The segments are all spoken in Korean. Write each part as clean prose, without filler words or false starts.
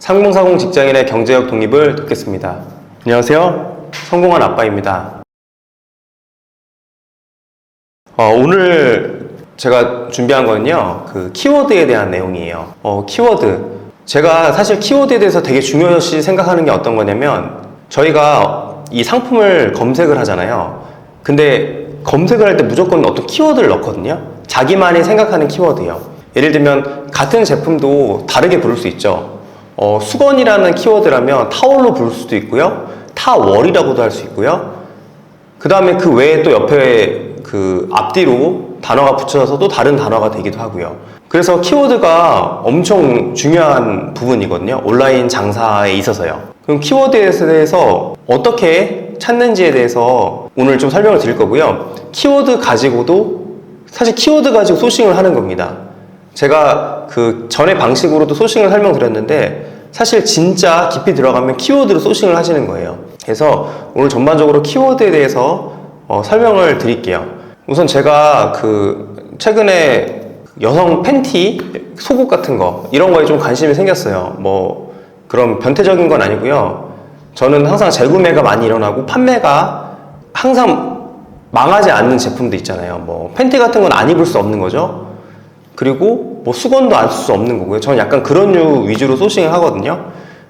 3040 직장인의 경제력 독립을 돕겠습니다. 안녕하세요. 성공한 아빠입니다. 오늘 제가 준비한 거는요, 키워드에 대한 내용이에요. 키워드. 제가 사실 키워드에 대해서 되게 중요시 생각하는 게 어떤 거냐면, 저희가 이 상품을 검색을 하잖아요. 근데 검색을 할 때 무조건 어떤 키워드를 넣거든요. 자기만이 생각하는 키워드예요. 예를 들면 같은 제품도 다르게 부를 수 있죠. 수건이라는 키워드라면 타월로 부를 수도 있고요, 타월이라고도 할 수 있고요. 그 다음에 그 외에 또 옆에 앞뒤로 단어가 붙여져서 또 다른 단어가 되기도 하고요. 그래서 키워드가 엄청 중요한 부분이거든요, 온라인 장사에 있어서요. 그럼 키워드에 대해서 어떻게 찾는지에 대해서 오늘 좀 설명을 드릴 거고요. 키워드 가지고도, 사실 키워드 가지고 소싱을 하는 겁니다. 제가 전에 방식으로도 소싱을 설명드렸는데, 사실 진짜 깊이 들어가면 키워드로 소싱을 하시는 거예요. 그래서 오늘 전반적으로 키워드에 대해서 설명을 드릴게요. 우선 제가 최근에 여성 팬티, 속옷 같은 거, 이런 거에 좀 관심이 생겼어요. 그런 변태적인 건 아니고요. 저는 항상 재구매가 많이 일어나고 판매가 항상 망하지 않는 제품도 있잖아요. 팬티 같은 건 안 입을 수 없는 거죠. 그리고 수건도 안 쓸 수 없는 거고요. 저는 약간 그런 류 위주로 소싱을 하거든요.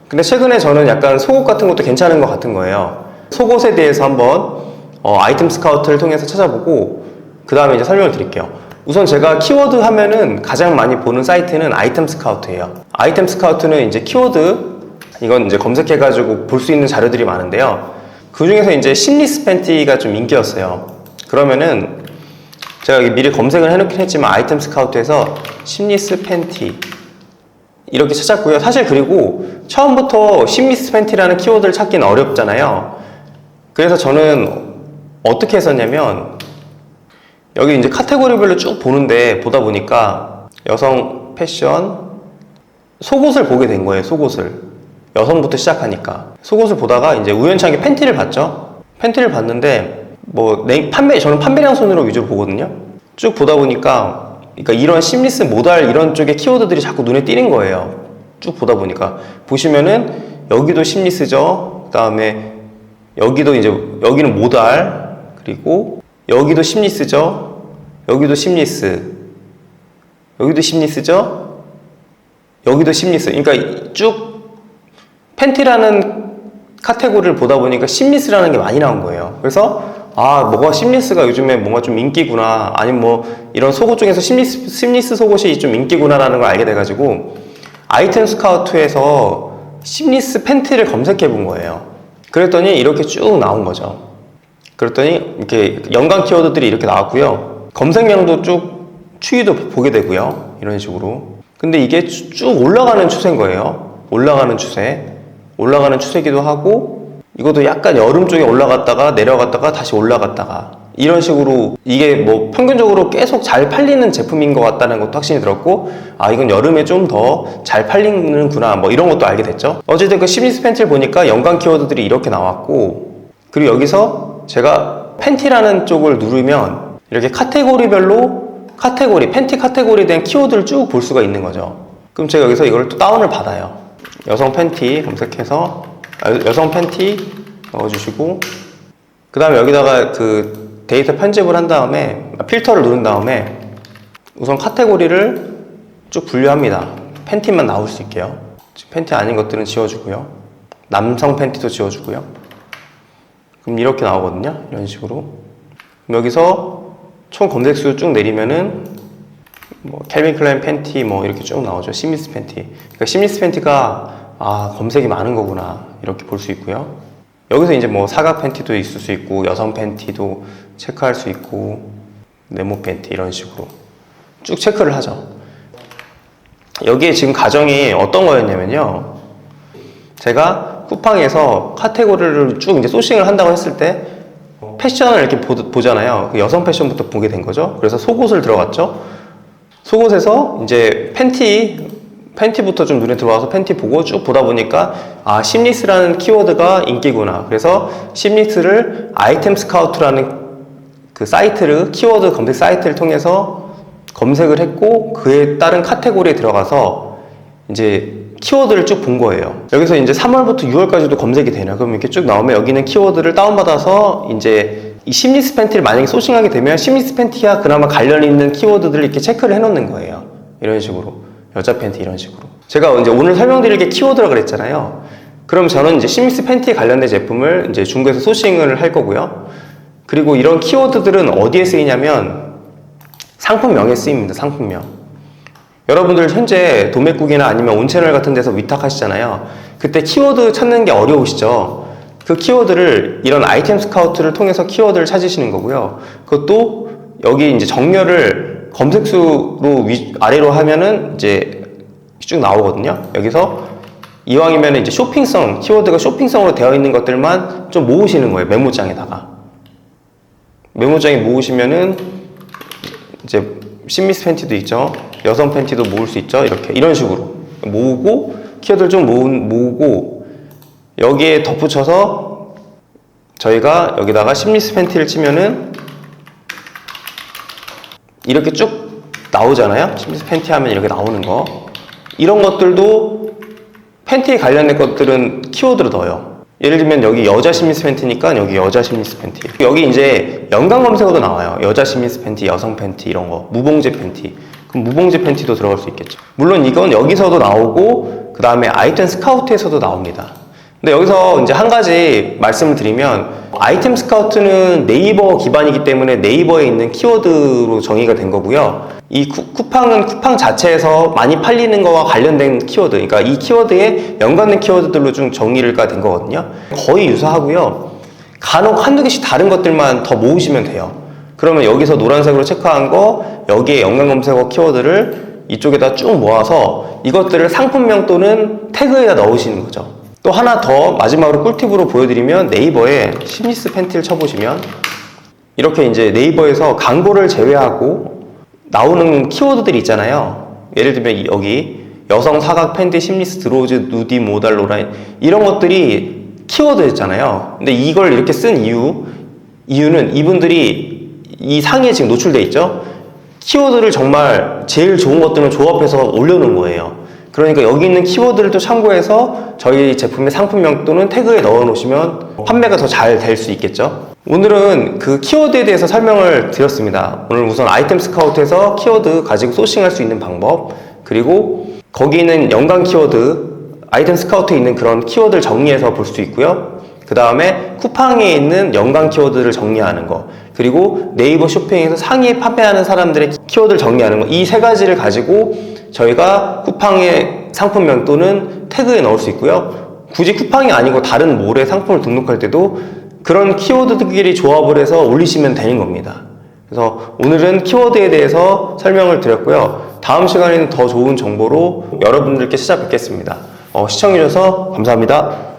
근데 최근에 저는 약간 속옷 같은 것도 괜찮은 것 같은 거예요. 속옷에 대해서 한번 아이템 스카우트를 통해서 찾아보고 그 다음에 이제 설명을 드릴게요. 우선 제가 키워드 하면은 가장 많이 보는 사이트는 아이템 스카우트예요. 아이템 스카우트는 이제 키워드, 이건 이제 검색해가지고 볼 수 있는 자료들이 많은데요. 그 중에서 이제 심리스 팬티가 좀 인기였어요. 그러면은 제가 미리 검색을 해놓긴 했지만 아이템 스카우트에서 심리스 팬티 이렇게 찾았고요. 사실 그리고 처음부터 심리스 팬티라는 키워드를 찾기는 어렵잖아요. 그래서 저는 어떻게 했었냐면, 여기 이제 카테고리별로 쭉 보다 보니까 여성 패션, 속옷을 보게 된 거예요. 속옷을. 여성부터 시작하니까. 속옷을 보다가 이제 우연찮게 팬티를 봤죠. 팬티를 봤는데, 저는 판매량 순으로 위주로 보거든요. 쭉 보다 보니까, 그러니까 이런 심리스, 모달 이런 쪽의 키워드들이 자꾸 눈에 띄는 거예요. 쭉 보다 보니까. 보시면은, 여기도 심리스죠. 그 다음에, 여기는 모달, 그리고, 여기도 심리스죠. 여기도 심리스. 여기도 심리스죠. 여기도 심리스. 그러니까 쭉, 팬티라는 카테고리를 보다 보니까 심리스라는 게 많이 나온 거예요. 그래서 뭐가 심리스가 요즘에 뭔가 좀 인기구나, 아니면 이런 속옷 중에서 심리스 속옷이 좀 인기구나라는 걸 알게 돼가지고 아이템 스카우트에서 심리스 팬티를 검색해 본 거예요. 그랬더니 이렇게 쭉 나온 거죠. 그랬더니 이렇게 연관 키워드들이 이렇게 나왔고요. 검색량도 쭉 추이도 보게 되고요. 이런 식으로. 근데 이게 쭉 올라가는 추세인 거예요. 올라가는 추세기도 하고, 이것도 약간 여름 쪽에 올라갔다가 내려갔다가 다시 올라갔다가, 이런 식으로 이게 평균적으로 계속 잘 팔리는 제품인 것 같다는 것도 확신이 들었고, 이건 여름에 좀 더 잘 팔리는구나, 이런 것도 알게 됐죠. 어쨌든 심리스 팬티를 보니까 연관 키워드들이 이렇게 나왔고, 그리고 여기서 제가 팬티라는 쪽을 누르면 이렇게 카테고리별로 팬티 카테고리에 대한 키워드를 쭉 볼 수가 있는 거죠. 그럼 제가 여기서 이걸 또 다운을 받아요. 여성 팬티 검색해서 여성 팬티 넣어주시고, 그 다음에 여기다가 데이터 편집을 한 다음에 필터를 누른 다음에 우선 카테고리를 쭉 분류합니다. 팬티만 나올 수 있게요. 팬티 아닌 것들은 지워주고요. 남성 팬티도 지워주고요. 그럼 이렇게 나오거든요. 이런 식으로. 그럼 여기서 총 검색수 쭉 내리면은 캘빈 클라인 팬티 이렇게 쭉 나오죠. 심리스 팬티. 그러니까 심리스 팬티가 검색이 많은 거구나, 이렇게 볼 수 있고요. 여기서 이제 사각 팬티도 있을 수 있고, 여성 팬티도 체크할 수 있고, 네모 팬티 이런 식으로 쭉 체크를 하죠. 여기에 지금 가정이 어떤 거였냐면요, 제가 쿠팡에서 카테고리를 쭉 이제 소싱을 한다고 했을 때 패션을 이렇게 보잖아요. 여성 패션부터 보게 된 거죠. 그래서 속옷을 들어갔죠. 속옷에서 이제 팬티부터 좀 눈에 들어와서 팬티 보고 쭉 보다 보니까 심리스라는 키워드가 인기구나. 그래서 심리스를 아이템 스카우트라는 키워드 검색 사이트를 통해서 검색을 했고, 그에 따른 카테고리에 들어가서 이제 키워드를 쭉 본 거예요. 여기서 이제 3월부터 6월까지도 검색이 되나? 그럼 이렇게 쭉 나오면 여기는 키워드를 다운받아서 이제 이 심리스 팬티를 만약에 소싱하게 되면 심리스 팬티와 그나마 관련 있는 키워드들을 이렇게 체크를 해놓는 거예요. 이런 식으로. 여자 팬티 이런 식으로. 제가 이제 오늘 설명드릴 게 키워드라 그랬잖아요. 그럼 저는 이제 심리스 팬티에 관련된 제품을 이제 중국에서 소싱을 할 거고요. 그리고 이런 키워드들은 어디에 쓰이냐면 상품명에 쓰입니다. 상품명. 여러분들 현재 도매국이나 아니면 온채널 같은 데서 위탁하시잖아요. 그때 키워드 찾는 게 어려우시죠? 그 키워드를 이런 아이템 스카우트를 통해서 키워드를 찾으시는 거고요. 그것도 여기 이제 정렬을 검색수로 아래로 하면은 이제 쭉 나오거든요. 여기서 이왕이면 이제 쇼핑성, 키워드가 쇼핑성으로 되어 있는 것들만 좀 모으시는 거예요. 메모장에다가. 메모장에 모으시면은 이제 심미스 팬티도 있죠. 여성 팬티도 모을 수 있죠. 이렇게 이런 식으로 모으고 키워드를 좀 모으고 여기에 덧붙여서 저희가 여기다가 심미스 팬티를 치면은 이렇게 쭉 나오잖아요. 심미스 팬티 하면 이렇게 나오는 거. 이런 것들도 팬티에 관련된 것들은 키워드로 넣어요. 예를 들면 여기 여자 심리스 팬티니까 여기 여자 심리스 팬티. 여기 이제 연관 검색어도 나와요. 여자 심리스 팬티, 여성 팬티 이런 거. 무봉제 팬티. 그럼 무봉제 팬티도 들어갈 수 있겠죠. 물론 이건 여기서도 나오고 그 다음에 아이템 스카우트에서도 나옵니다. 근데 여기서 이제 한 가지 말씀을 드리면 아이템 스카우트는 네이버 기반이기 때문에 네이버에 있는 키워드로 정의가 된 거고요. 이 쿠팡은 쿠팡 자체에서 많이 팔리는 거와 관련된 키워드, 그러니까 이 키워드에 연관된 키워드들로 좀 정의가 된 거거든요. 거의 유사하고요. 간혹 한두 개씩 다른 것들만 더 모으시면 돼요. 그러면 여기서 노란색으로 체크한 거, 여기에 연관 검색어 키워드를 이쪽에다 쭉 모아서 이것들을 상품명 또는 태그에다 넣으시는 거죠. 또 하나 더 마지막으로 꿀팁으로 보여드리면 네이버에 심리스 팬티를 쳐보시면 이렇게 이제 네이버에서 광고를 제외하고 나오는 키워드들이 있잖아요. 예를 들면 여기 여성 사각 팬티 심리스 드로즈 누디 모달 로라인 이런 것들이 키워드였잖아요. 근데 이걸 이렇게 쓴 이유는 이분들이 이 상위에 지금 노출돼 있죠. 키워드를 정말 제일 좋은 것들은 조합해서 올려놓은 거예요. 그러니까 여기 있는 키워드를 또 참고해서 저희 제품의 상품명 또는 태그에 넣어 놓으시면 판매가 더 잘 될 수 있겠죠. 오늘은 그 키워드에 대해서 설명을 드렸습니다. 오늘 우선 아이템 스카우트에서 키워드 가지고 소싱할 수 있는 방법, 그리고 거기 있는 연관 키워드, 아이템 스카우트에 있는 그런 키워드를 정리해서 볼 수 있고요. 그 다음에 쿠팡에 있는 연관 키워드를 정리하는 거, 그리고 네이버 쇼핑에서 상위에 판매하는 사람들의 키워드를 정리하는 거, 이 세 가지를 가지고 저희가 쿠팡의 상품명 또는 태그에 넣을 수 있고요. 굳이 쿠팡이 아니고 다른 몰에 상품을 등록할 때도 그런 키워드들끼리 조합을 해서 올리시면 되는 겁니다. 그래서 오늘은 키워드에 대해서 설명을 드렸고요. 다음 시간에는 더 좋은 정보로 여러분들께 찾아뵙겠습니다. 시청해주셔서 감사합니다.